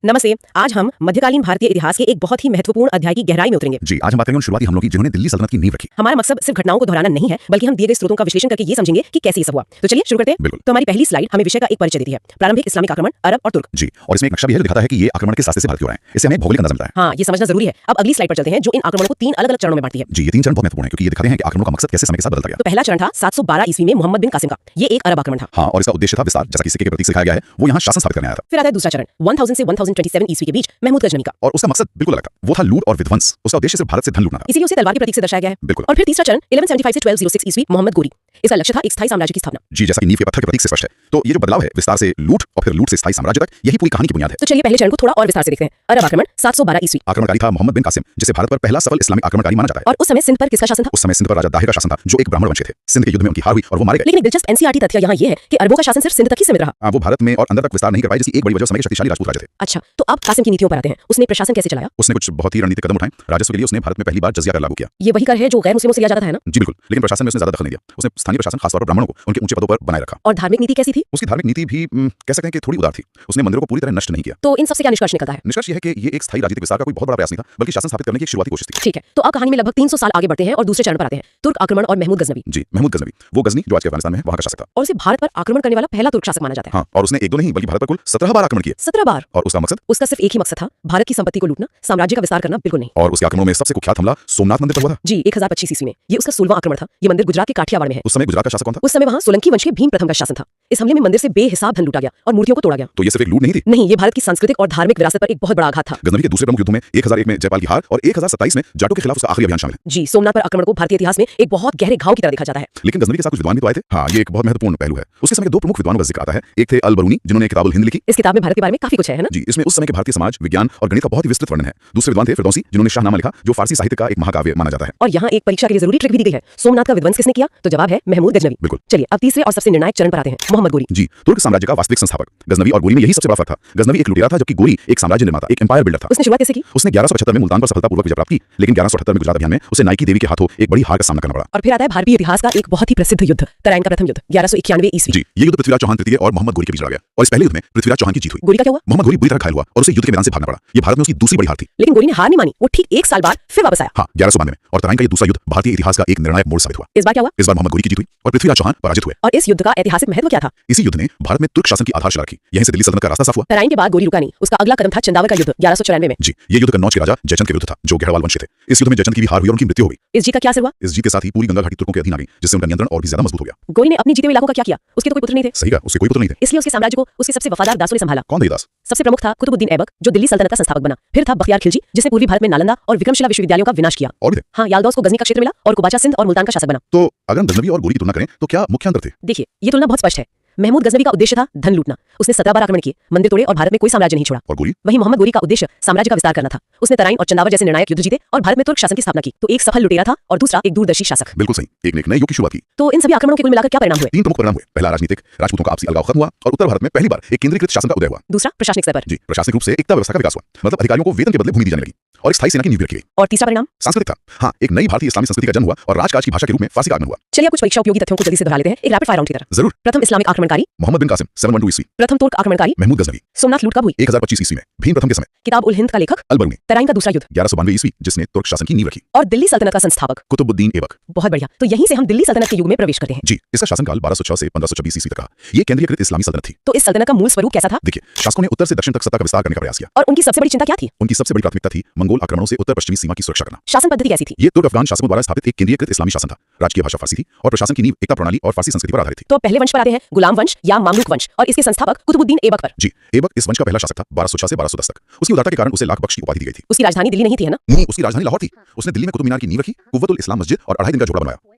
नमस्ते। आज हम मध्यकालीन भारतीय इतिहास के एक बहुत ही महत्वपूर्ण अध्याय की गहराई में उतरेंगे। जी, आज हम बात करेंगे उन शुरुआती हमलों की जिन्होंने दिल्ली सल्तनत की नींव रखी। हमारा मकसद सिर्फ घटनाओं को दोहराना नहीं है, बल्कि हम दिए गए स्रोतों का विश्लेषण करके ये समझेंगे कि कैसे ये सब हुआ। तो चलिए शुरू करते हैं। बिल्कुल। तो हमारी पहली स्लाइड हमें विषय का एक परिचय देती है, प्रारंभिक इस्लामिक आक्रमण, अरब और तुर्क। जी, और इसमें एक नक्शा भी है जो दिखाता है कि ये आक्रमण किस रास्ते से भारत की ओर आए। इससे हमें भौगोलिक अंदाजा मिलता है। हाँ, ये समझना जरूरी है। अब अगली स्लाइड पर चलते हैं, जो इन आक्रमणों को 3 अलग-अलग चरणों में बांटती है। जी, ये 3 चरण बहुत महत्वपूर्ण है क्योंकि ये दिखाते हैं कि आक्रमणों का मकसद कैसे समय के साथ बदलता गया। तो पहला चरण था 712 ईस्वी में मोहम्मद बिन कासिम का। ये एक अरब आक्रमण था। हाँ, और इसका उद्देश्य था विस्तार, जैसा कि सिक्के के प्रतीक से दिखाया गया है, वो यहाँ शासन स्थापित करने आया था। फिर आता है दूसरा चरण 1000 से 1027 ईस्वी के बीच महमूद गजनवी का, और उसका मकसद बिल्कुल अलग था। वो था लूट और विध्वंस। उसका उद्देश्य सिर्फ भारत से धन लूटना था। इसीलिए उसे तलवार के प्रतीक से दर्शाया गया है। बिल्कुल। और फिर तीसरा चरण 1175 से 1206 ईस्वी मोहम्मद गोरी। इसका लक्ष्य था एक स्थायी साम्राज्य की स्थापना। जी, जैसा कि नींव के पत्थर के प्रतीक से स्पष्ट है। तो ये जो बदलाव है, विस्तार से लूट और फिर लूट से स्थायी साम्राज्य तक, यही पूरी कहानी की बुनियाद है। तो चलिए पहले चरण को थोड़ा और विस्तार से देखते हैं। अरब आक्रमण 712 ईस्वी। आक्रमणकारी था मोहम्मद बिन कासिम, जिसे भारत पर पहला सफल इस्लामिक आक्रमणकारी माना जाता है। और उस समय सिंध पर किसका शासन था? उस समय सिंध पर राजा दाहिर का शासन था, जो एक ब्राह्मण वंश के थे। सिंध के युद्ध में उनकी हार हुई और वो मारे गए। लेकिन एक दिलचस्प एनसीईआरटी तथ्य यहाँ ये है कि अरबों का शासन सिर्फ सिंध तक ही सीमित रहा। वो भारत में और अंदर तक विस्तार नहीं कर पाए, जिसकी एक बड़ी वजह समय के शक्तिशाली राजपूत राजा थे। अच्छा, तो अब कासिम की नीतियों पर आते हैं। उसने प्रशासन कैसे चलाया? उसने कुछ बहुत ही रणनीतिक कदम उठाए। राजस्व के लिए उसने भारत में पहली बार जजिया कर लागू किया। ये वही कर है जो गैर मुस्लिमों से लिया जाता है ना? जी बिल्कुल, लेकिन प्रशासन में उसने ज्यादा दखल नहीं दिया। उसने स्थानीय प्रशासन, खासतौर पर ब्राह्मणों को उनके ऊंचे पदों पर बनाए रखा। और धार्मिक नीति कैसी थी? उसकी धार्मिक नीति भी कह सकते हैं कि थोड़ी उदार थी। उसने मंदिरों को पूरी तरह नष्ट नहीं किया। तो इन सबसे क्या निष्कर्ष निकलता है? निष्कर्ष यह है कि ये एक स्थायी राजनीतिक विस्तार का कोई बहुत बड़ा प्रयास नहीं था, बल्कि शासन स्थापित करने की एक शुरुआती कोशिश थी। ठीक है, तो अब कहानी में लगभग 300 साल आगे बढ़ते हैं और दूसरे चरण पर आते हैं, तुर्क आक्रमण और महमूद गजनवी। जी, महमूद गजनवी, वो गजनी जो आज के अफगानिस्तान में है, वहां का शासक था। और उसे भारत पर आक्रमण करने वाला पहला तुर्क शासक माना जाता है। हाँ, और उसने एक दो नहीं बल्कि भारत पर कुल 17 बार आक्रमण किए। 17 बार? और उसका मकसद? उसका सिर्फ एक ही मकसद था, भारत की संपत्ति को लूटना, साम्राज्य का विस्तार करना बिल्कुल नहीं। और उसके आक्रमणों में सबसे कुख्यात हमला सोमनाथ मंदिर पर हुआ था। जी, 1025 ईस्वी में। ये उसका 16वां आक्रमण था। ये मंदिर गुजरात के काठियावाड़ में है। उस समय गुजरात का शासक कौन था? उस समय वहाँ सोलंकी वंश के भीम प्रथम का शासन था। इस हमले में मंदिर से बेहिसाब धन लूटा गया और मूर्तियों को तोड़ा गया। तो ये सिर्फ एक लूट नहीं थी? नहीं, ये भारत की सांस्कृतिक और धार्मिक विरासत पर एक बहुत बड़ा आघात था। गजनवी के दूसरे प्रमुख युद्धों में 1001 में जयपाल की हार और 1027 में जाटों के खिलाफ उसका आखिरी अभियान शामिल है। जी, सोमनाथ पर आक्रमण को भारतीय इतिहास में एक बहुत गहरे घाव की तरह देखा जाता है। लेकिन गजनवी के साथ कुछ विद्वान भी तो आए थे। हाँ, ये एक बहुत महत्वपूर्ण पहलू है। उसके समय के दो प्रमुख विद्वानों का जिक्र आता है। एक थे अल बरूनी, जिन्होंने किताबुल हिंद लिखी। इस किताब में भारत के बारे में काफी कुछ है ना? जी, इसमें उस समय के भारतीय समाज, विज्ञान और गणित का बहुत ही विस्तृत वर्णन है। दूसरे विद्वान थे फिरदौसी, जिन्होंने शाहनामा लिखा, जो फारसी साहित्य का एक महाकाव्य माना जाता है। और यहाँ एक परीक्षा के लिए जरूरी ट्रिक भी दी गई है। सोमनाथ का विध्वंस किसने किया? तो जवाब है महमूद गजनवी। बिल्कुल। चलिए अब तीसरे और सबसे निर्णायक चरण पर आते हैं, मोहम्मद गोरी। जी, तुर्क साम्राज्य का वास्तविक संस्थापक। गजनवी और गोरी में यही सबसे बड़ा फर्क था। गजनवी एक लुटेरा था, जबकि गोरी एक साम्राज्य निर्माता, एक एम्पायर बिल्डर था। उसने शुरुआत कैसे की? उसने 1175 में मुल्तान पर सफलतापूर्वक विजय प्राप्त की, लेकिन 1178 में गुजरात अभियान में उसे नाइकी देवी के हाथों एक बड़ी हार का सामना करना पड़ा। और फिर आता है भारतीय इतिहास का एक बहुत ही प्रसिद्ध युद्ध, तराइन का प्रथम युद्ध, 1191 ईस्वी। जी, ये युद्ध पृथ्वीराज चौहान तृतीय और मोहम्मद गोरी के बीच लड़ा गया, और इस पहले युद्ध में पृथ्वीराज चौहान की जीत हुई। गोरी का क्या हुआ? मोहम्मद गोरी बुरी तरह घायल हुआ और उसे युद्ध के मैदान से भागना पड़ा। ये भारत में उसकी दूसरी बड़ी हार थी। लेकिन गोरी ने हार नहीं मानी। वो ठीक 1 साल बाद फिर वापस आया। हाँ, 1192 में। और तराइन का ये दूसरा युद्ध भारतीय इतिहास का एक निर्णायक मोड़ साबित हुआ। इस बार क्या हुआ? इस बार मोहम्मद गोरी की जीत हुई और पृथ्वीराज चौहान पराजित हुए। और इस युद्ध का ऐतिहासिक महत्व क्या था? इसी युद्ध ने भारत में तुर्क शासन की आधारशिला रखी। यहीं से दिल्ली सल्तनत का रास्ता साफ हुआ। तराइन के बाद गोरी रुका नहीं। उसका अगला कदम था चंदावर का युद्ध, 1194 में। जी, ये युद्ध कन्नौज के राजा जयचंद के विरुद्ध था, जो गढ़वाल वंश के थे। इस युद्ध में जयचंद की भी हार हुई और उनकी मृत्यु हो गई। इस जीत का क्या असर हुआ? इस जीत के साथ ही पूरी गंगा घाटी तुर्कों के अधीन आ गई, जिससे उनका नियंत्रण और भी ज्यादा मजबूत हो गया। गोरी ने अपनी जीते हुए इलाकों का क्या किया? उसके तो कोई पुत्र नहीं थे। सही कहा, उसके कोई पुत्र नहीं थे। इसलिए उसके साम्राज्य को उसके सबसे वफादार दासों ने संभाला। कौन थे ये दास? सबसे प्रमुख था कुतुबुद्दीन ऐबक, जो दिल्ली सल्तनत का संस्थापक बना। फिर था बख्तियार खिलजी, जिसने पूर्वी भारत में नालंदा और विक्रमशिला विश्वविद्यालयों का विनाश किया। और भी थे? हाँ, याल्दाउस को गजनी का क्षेत्र मिला और कुबाचा सिंध और मुल्तान का शासक बना। तो अगर हम गजनवी और गोरी की तुलना करें तो क्या मुख्य अंतर थे? देखिए, ये तुलना बहुत स्पष्ट है। महमूद गजनवी का उद्देश्य था धन लूटना। उसने 17 बार आक्रमण किए, मंदिर तोड़े और भारत में कोई साम्राज्य नहीं छोड़ा। और गोरी? वहीं मोहम्मद गोरी का उद्देश्य साम्राज्य का विस्तार करना था। उसने तराइन और चंदावर जैसे निर्णायक युद्ध जीते और भारत में तुर्क शासन की स्थापना की। तो एक सफल लुटेरा था और दूसरा एक दूरदर्शी शासक। बिल्कुल सही, एक ने एक नए युग की शुरुआत की। तो इन सभी आक्रमणों के कुल मिलाकर क्या परिणाम हुए? 3 प्रमुख परिणाम हुए। पहला, राजनीतिक, राजपूतों का आपसी अलगाव खत्म हुआ और उत्तर भारत में पहली बार एक केंद्रीकृत शासन का उदय हुआ। दूसरा, प्रशासनिक स्तर पर। जी, प्रशासनिक रूप से एकता व्यवस्था का विकास हुआ, मतलब अधिकारियों को वेतन के बदले भूमि दी जाने लगी और एक स्थायी सेना की नींव रखी गई। और तीसरा परिणाम सांस्कृतिक था। हाँ, एक नई भारतीय इस्लामी संस्कृति का जन्म हुआ और राजकाज की भाषा के रूप में फारसी का आगमन हुआ। चलिए कुछ परीक्षा उपयोगी तथ्यों को जल्दी से दोहरा लेते हैं, एक रैपिड फायर राउंड की तरह। जरूर। प्रथम इस्लामिक आक्रमणकारी मोहम्मद बिन कासिम 712 ईस्वी। प्रथम तुर्क आक्रमणकारी महमूद गजनवी। सोमनाथ लूट कब हुई? 1025 ईस्वी में भीम प्रथम के समय। किताब उल हिंद का लेखक अल बरूनी। तराइन का दूसरा युद्ध 1192 ईस्वी, जिसने तुर्क शासन की नींव रखी। और दिल्ली सल्तनत का संस्थापक कुतुबुद्दीन ऐबक। बहुत बढ़िया। तो यहीं से हम दिल्ली सल्तनत के युग में प्रवेश करते हैं। जी, इसका शासनकाल 1206 से 1526 ईस्वी तक रहा। ये केंद्रीकृत इस्लामी सल्तनत थी। तो इस सल्तनत का मूल स्वरूप कैसा था? देखिए, शासकों ने उत्तर से दक्षिण तक सत्ता का विस्तार करने का प्रयास किया। और उनकी सबसे बड़ी चिंता क्या थी? उनकी सबसे बड़ी प्राथमिकता थी मंगोल आक्रमणों से उत्तर पश्चिमी सीमा की सुरक्षा करना। शासन पद्धति कैसी थी? ये तुर्क अफगान शासकों द्वारा स्थापित एक केंद्रीकृत इस्लामी शासन था। राजकीय भाषा फारसी थी और प्रशासन की नींव एकता प्रणाली और फारसी संस्कृति पर आधारित थी। तो पहले वंश पर आते हैं, गुलाम वंश या मामलुक वंश, और इसके संस्थापक कुतुबुद्दीन ऐबक पर। जी, ऐबक इस वंश का पहला शासक था 1206 से 1210 तक। उसकी उदारता के कारण उसे लाख बख्श की उपाधि दी गई थी। उसकी राजधानी दिल्ली नहीं थी, है ना? नहीं, उसकी राजधानी लाहौर थी। उसने दिल्ली में कुतुब मीनार की नींव रखी, कुव्वतुल इस्लाम मस्जिद और 2.5 दिन का झोपड़ा बनवाया।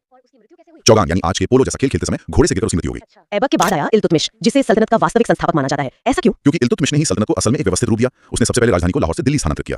चौगान यानी आज के पोलो जैसा खेल खेलते समय घोड़े से गिरकर उसकी मृत्यु हो गई। ऐबक के बाद आया इल्तुतमिश, जिसे सल्तनत का वास्तविक संस्थापक माना जाता है। ऐसा क्यों? क्योंकि इल्तुतमिश ने ही सल्तनत को असल में एक व्यवस्थित रूप दिया। उसने सबसे पहले राजधानी को लाहौर से दिल्ली स्थानांतरित किया।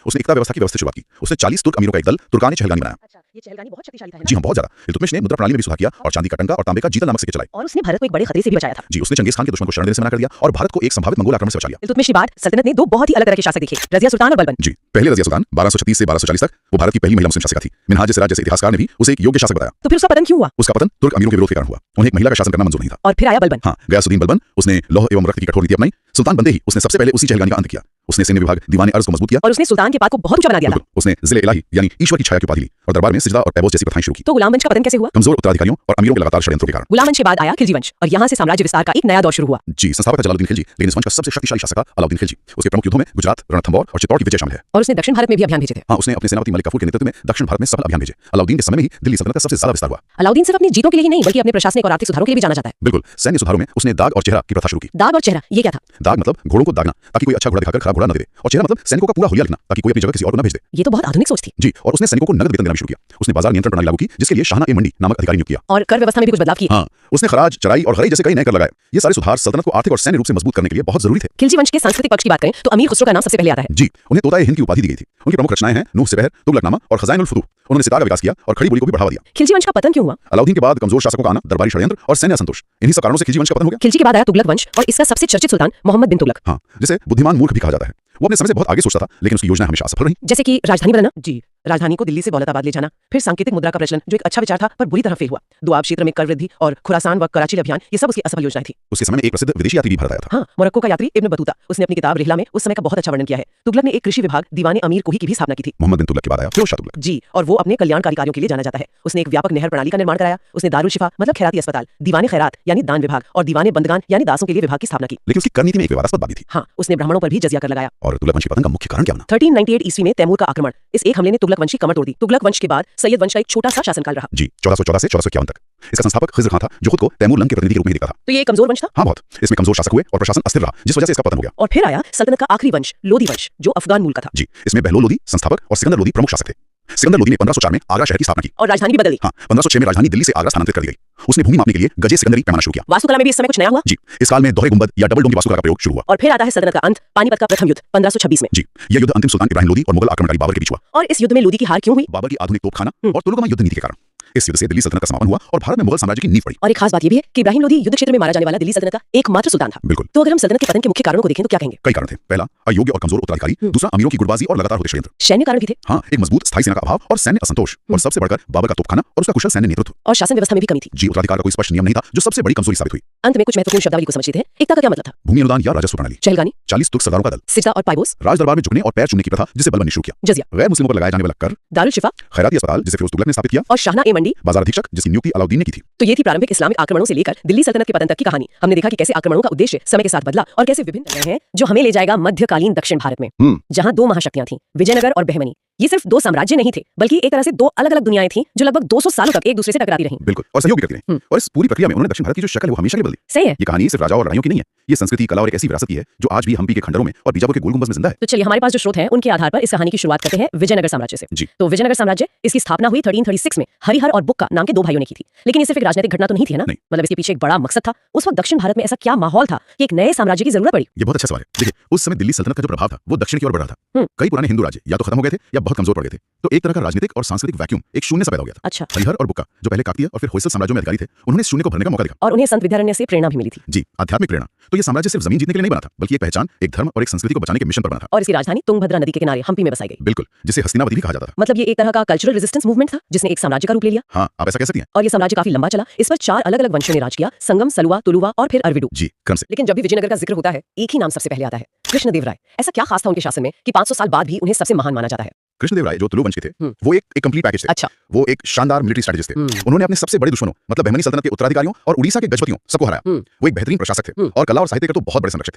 उसने एकता व्यवस्था की व्यवस्थित शुरुआत की। उसने 40 तुर्क अमीरों का एक दल तुर्कान चहलगानी बनाया। ये चहलगानी बहुत शक्तिशाली था। जी हाँ, बहुत ज्यादा। इल्तुतमिश ने मुद्रा प्रणाली में भी सुधार किया और चांदी का टंका और तांबे का जीतल नामक सिक्के चलाए। और उसने भारत को एक बड़े खतरे से भी बचाया था। जी, उसने चंगेज खान के दुश्मन को शरण देने से मना कर दिया और भारत को एक संभावित मंगोल आक्रमण से बचा लिया। इल्तुतमिश के बाद सल्तनत ने दो बहुत ही अलग तरह के शासक देखे, रजिया सुल्तान और बलबन। जी, पहले रजिया सुल्तान 1236 से 1240 तक वो भारत की पहली महिला मुस्लिम शासिका थी। मिन्हाज सिराज जैसे इतिहासकार ने भी उसे एक योग्य शासक बताया। तो फिर उसका पतन क्यों हुआ? उसका पतन तुर्क अमीरों के विरोध के कारण हुआ। उन्हें एक महिला का शासन करना मंजूर नहीं था। और फिर आया बलबन। हाँ, गयासुद्दीन बलबन। उसने लौह एवं रक्त की कठोर नीति अपनाई, सुल्तान बनते ही उसने सबसे पहले उसी चहलगानी का अंत किया। उसने सैन्य विभाग दीवाने अर्ज को मजबूत किया और उसने सुल्तान के पाद को बहुत ऊंचा बना दिया था। बिल्कुल। उसने जिले इलाही यानी ईश्वर की छाया की उपाधि ली और दरबार में सिजदा और पैबोज जैसी प्रथाएं शुरू की। तो गुलाम वंश का पतन कैसे हुआ? कमजोर उत्तराधिकारियों और अमीरों के लगातार षड्यंत्रों के कारण। गुलाम वंश के बाद आया खिलजी वंश और यहाँ से साम्राज्य विस्तार का एक नया दौर शुरू हुआ। जी, संस्थापक जलालुद्दीन खिलजी, लेकिन इस वंश का सबसे शक्तिशाली शासक अलाउद्दीन खिलजी। उसके प्रमुख युद्धों में गुजरात, रणथंभौर और चित्तौड़ की विजय शामिल है। और उसने दक्षिण भारत में भी अभियान भेजे थे। हाँ, उसने अपने सेनापति मलिक काफूर के नेतृत्व में दक्षिण भारत में सफल अभियान भेजे। अलाउद्दीन के समय में ही दिल्ली सल्तनत का सबसे ज्यादा विस्तार हुआ। अलाउद्दीन सिर्फ अपनी जीतों के लिए ही नहीं बल्कि अपने प्रशासनिक और आर्थिक सुधारों के लिए भी जाना जाता है। बिल्कुल। सैन्य सुधारों में उसने दाग और चेहरा की प्रथा शुरू की। दाग और चेहरा ये क्या था? दाग मतलब घोड़ों को दागना ताकि कोई अच्छा घोड़ा दिखाकर खराब घोड़ा न दे दे, और चेहरा मतलब सैनिकों का पूरा हुलिया लिखना ताकि कोई अपनी जगह किसी और को न भेज दे। ये तो बहुत आधुनिक सोच थी। जी, और उसने सैनिकों को नगद वेतन देना भी शुरू किया। उसने बाजार नियंत्रण प्रणाली लागू की जिसके लिए शाहना ए मंडी नामक अधिकारी नियुक्त किया। और कर व्यवस्था में भी कुछ बदलाव किए। हाँ, उसने खराज, चराई और गराई जैसे कई नए कर लगाए। ये सारे सुधार सल्तनत को आर्थिक और सैन्य रूप से मजबूत करने के लिए बहुत जरूरी थे। खिलजी वंश के सांस्कृतिक पक्ष की बात करें तो अमीर खुसरो का नाम सबसे पहले आता है। जी, उन्हें तोताए हिंद की उपाधि दी गई थी। उनकी प्रमुख रचनाएं हैं नूह सिपहर, तुगलकनामा और खजाइनुल फुतूह। उन्होंने सितार का विकास किया और खड़ी बोली को भी बढ़ावा दिया। खिलजी वंश का पतन क्यों हुआ? अलाउद्दीन के बाद कमजोर शासकों का आना, दरबारी षड्यंत्र और सैन्य असंतोष, इन्हीं सब कारणों से खिलजी वंश का पतन हो गया। खिलजी के बाद आया तुगलक वंश और इसका सबसे चर्चित सुल्तान मोहम्मद बिन तुगलक। हाँ, जिसे बुद्धिमान मूर्ख भी कहा जाता है। वो अपने समय से बहुत आगे सोचता था, लेकिन उसकी योजना हमेशा असफल रही। जैसे कि राजधानी बनाना। जी, राजधानी को दिल्ली से दौलताबाद ले जाना, फिर सांकेतिक मुद्रा का प्रचलन जो एक अच्छा विचार था पर बुरी तरह फेल हुआ। दुआब क्षेत्र में कर वृद्धि और खुरासान व कराची अभियान ये सब उसकी असफल योजनाएं थी। उसके समय में एक प्रसिद्ध विदेशी यात्री भी भारत आया था। हाँ, मोरक्को का यात्री इब्न बतूता, उसने अपनी किताब रिहला में उस समय का बहुत अच्छा वर्णन किया है। तुगलक ने एक कृषि विभाग दीवाने अमीर कोही की भी स्थापना की थी। मोहम्मद बिन तुगलक के बाद आया फिरोज शाह तुगलक। जी, और वो अपने कल्याणकारी कार्यों के लिए जाना जाता है। उसने एक व्यापक नहर प्रणाली का निर्माण कराया। उसने दारुल शिफा मतलब खैराती अस्पताल, दीवाने खैरात यानी दान विभाग और दीवाने बंदगान यानी दासों के लिए विभाग की स्थापना की। लेकिन उसकी कर नीति में एक विवादास्पद बात भी थी। हाँ, उसने ब्राह्मणों पर भी जजिया कर लगाया। और तुगलक वंश के पतन का मुख्य कारण क्या बना? 1398 ईस्वी में तैमूर का आक्रमण। इस एक हमले ने तुगलक वंश की कमर तोड़ दी। तुगलक वंश के बाद सैयद वंश का एक छोटा सा शासनकाल रहा। जी, 1414 से 1451 तक। इसका संस्थापक खिज़र खान था जो खुद को तैमूर लंग के प्रतिनिधि के रूप में ही देखता था। तो ये एक कमजोर वंश था। हाँ, बहुत। इसमें कमजोर शासक हुए और प्रशासन अस्थिर रहा, जिस वजह से इसका पतन हो गया। और फिर आया सल्तनत का आखिरी वंश लोधी वंश जो अफगान मूल का था। जी, इसमें बहलोल लोधी संस्थापक और सिकंदर लोधी प्रमुख शासक थे। सिकंदर लोधी ने 1504 में आगरा शहर की स्थापना की और राजधानी भी बदल दी। हाँ, 1506 में राजधानी दिल्ली से आगरा स्थानांतरित कर दी गई। उसने भूमि मापने के लिए गजे सिकंदरी पैमाना शुरू किया। वास्तुकला में भी इस समय कुछ नया हुआ। जी, इस काल में दोहरे गुंबद या डबल डोम की वास्तुकला का प्रयोग शुरू हुआ। और फिर आता है सल्तनत का अंत, पानीपत का प्रथम युद्ध 1526 में। जी, यह युद्ध अंतिम सुल्तान इब्राहिम लोधी और मुगल आक्रमणकारी बाबर के बीच हुआ। और इस युद्ध में लोधी की हार क्यों हुई? बाबर की आधुनिक तोपखाना और तुलुगमा युद्ध नीति के कारण। इस युद्ध से दिल्ली सल्तनत का समापन हुआ और भारत में मुगल साम्राज्य की नींव पड़ी। और एक खास बात ये भी है कि इब्राहिम लोधी युद्ध क्षेत्र में मारा जाने वाला दिल्ली सल्तनत का एकमात्र सुल्तान था। बिल्कुल। तो अगर हम सल्तनत के पतन के मुख्य कारणों को देखें तो क्या कहेंगे? कई कारण थे। पहला, अयोग्य और कमजोर उत्तराधिकारी। दूसरा, अमीरों की गुटबाजी और लगातार होते षड्यंत्र। सैन्य कारण भी थे। हाँ, एक मजबूत स्थायी सेना का अभाव और सैन्य असंतोष, और सबसे बढ़कर बाबर का तोपखाना और उसका कुशल सैन्य नेतृत्व। और शासन व्यवस्था में भी कमी थी। जी, उत्तराधिकार का कोई स्पष्ट नियम नहीं था जो सबसे बड़ी कमजोरी साबित हुई। अंत में कुछ महत्वपूर्ण शब्दावली को समझते हैं। एकता का क्या मतलब था? भूमि अनुदान या राजस्व प्रणाली, चहलगानी, 40 तुर्क सरदारों का दल, सिजदा और पाइबोस, राज दरबार में झुकने और पैर चूमने की प्रथा जिसे बलबन ने शुरू किया, जजिया, गैर मुस्लिमों पर लगाए जाने वाला कर, दारुल शिफा, खैराती अस्पताल जिसे फिरोज तुगलक ने स्थापित किया, और शाहना ए मंडी, बाजार अधीक्षक जिसकी नियुक्ति अलाउद्दीन ने की थी। तो ये थी प्रारंभिक इस्लामिक आक्रमणों से लेकर दिल्ली सल्तनत के पतन तक की कहानी। हमने देखा कि कैसे आक्रमणों का उद्देश्य समय के साथ बदला और कैसे विभिन्न रहे हैं जो हमें ले जाएगा मध्यकालीन दक्षिण भारत में, जहां दो महाशक्तियां थीं, विजयनगर और बहमनी। ये सिर्फ दो साम्राज्य नहीं थे बल्कि एक तरह से दो अलग अलग दुनियाएं थीं जो लगभग 200 सालों तक एक दूसरे से टकराती रहीं। बिल्कुल, और सहयोग भी करती रहीं। और इस पूरी प्रक्रिया में उन्होंने दक्षिण भारत की जो शक्ल है वो हमेशा के लिए बदली। सही है। ये कहानी सिर्फ राजा और रानियों की नहीं है, ये संस्कृति, कला और एक ऐसी विरासत की है जो आज भी हम्पी के खंडरों में और बीजापुर के गोल गुंबद में जिंदा है। तो चलिए हमारे पास जो स्रोत हैं उनके आधार पर इस कहानी की शुरुआत करते हैं विजयनगर साम्राज्य से। जी। तो विजयनगर साम्राज्य इसकी स्थापना हुई 1336 में हरिहर और बुक्का नाम के दो भाइयों ने की थी। लेकिन ये सिर्फ एक राजनीतिक घटना तो नहीं थी, है ना? नहीं। मतलब इसके पीछे एक बड़ा मकसद था। उस वक्त दक्षिण भारत में ऐसा क्या माहौल था कि एक नए साम्राज्य की जरूरत पड़ी? ये बहुत अच्छा सवाल है। देखिए, उस समय दिल्ली सल्तनत का जो प्रभाव था वो दक्षिण की ओर बढ़ रहा था। कई पुराने हिंदू राज्य या तो खत्म हो गए थे या बहुत कमजोर पड़ गए थे। तो एक तरह का राजनीतिक और सांस्कृतिक वैक्यूम, एक शून्य सा पैदा हो गया था। अच्छा। हरिहर और बुक्का जो पहले काकतीय और फिर होयसल साम्राज्यों में अधिकारी थे, उन्होंने इस शून्य को भरने का मौका देखा। और उन्हें संत विद्यारण्य से प्रेरणा भी मिली थी। जी, आध्यात्मिक प्रेरणा। तो ये साम्राज्य सिर्फ जमीन जीतने के लिए नहीं बना था, बल्कि एक पहचान, एक धर्म और एक संस्कृति को बचाने के मिशन पर बना था। और इसकी राजधानी तुंगभद्रा नदी के किनारे हम्पी में बसाई गई। बिल्कुल, जिसे हस्तिनावती भी कहा जाता था। मतलब ये एक तरह का कल्चरल रेजिस्टेंस मूवमेंट था जिसने एक साम्राज्य का रूप ले लिया। हाँ, आप ऐसा कह सकती हैं। और ये साम्राज्य काफी लंबा चला। इस पर 4 अलग अलग वंशों ने राज किया, संगम, सलुवा, तुलुवा और फिर अरविडू। जी, क्रम से। लेकिन जब भी विजयनगर का जिक्र होता है एक ही नाम सबसे पहले आता है, कृष्णदेव राय। ऐसा क्या खास था उनके शासन में कि 500 साल बाद भी उन्हें सबसे महान माना जाता है? कृष्णदेव राय जो तुलु वंश के थे, वो एक कंप्लीट पैकेज थे। अच्छा। वो एक शानदार मिलिट्री स्ट्रेटजिस्ट थे। उन्होंने अपने सबसे बड़े दुश्मनों मतलब बहमनी सल्तनत के उत्तराधिकारियों और उड़ीसा के गजपतियों सबको हराया। वो एक बेहतरीन प्रशासक थे और कला और साहित्य के तो बहुत बड़े संरक्षक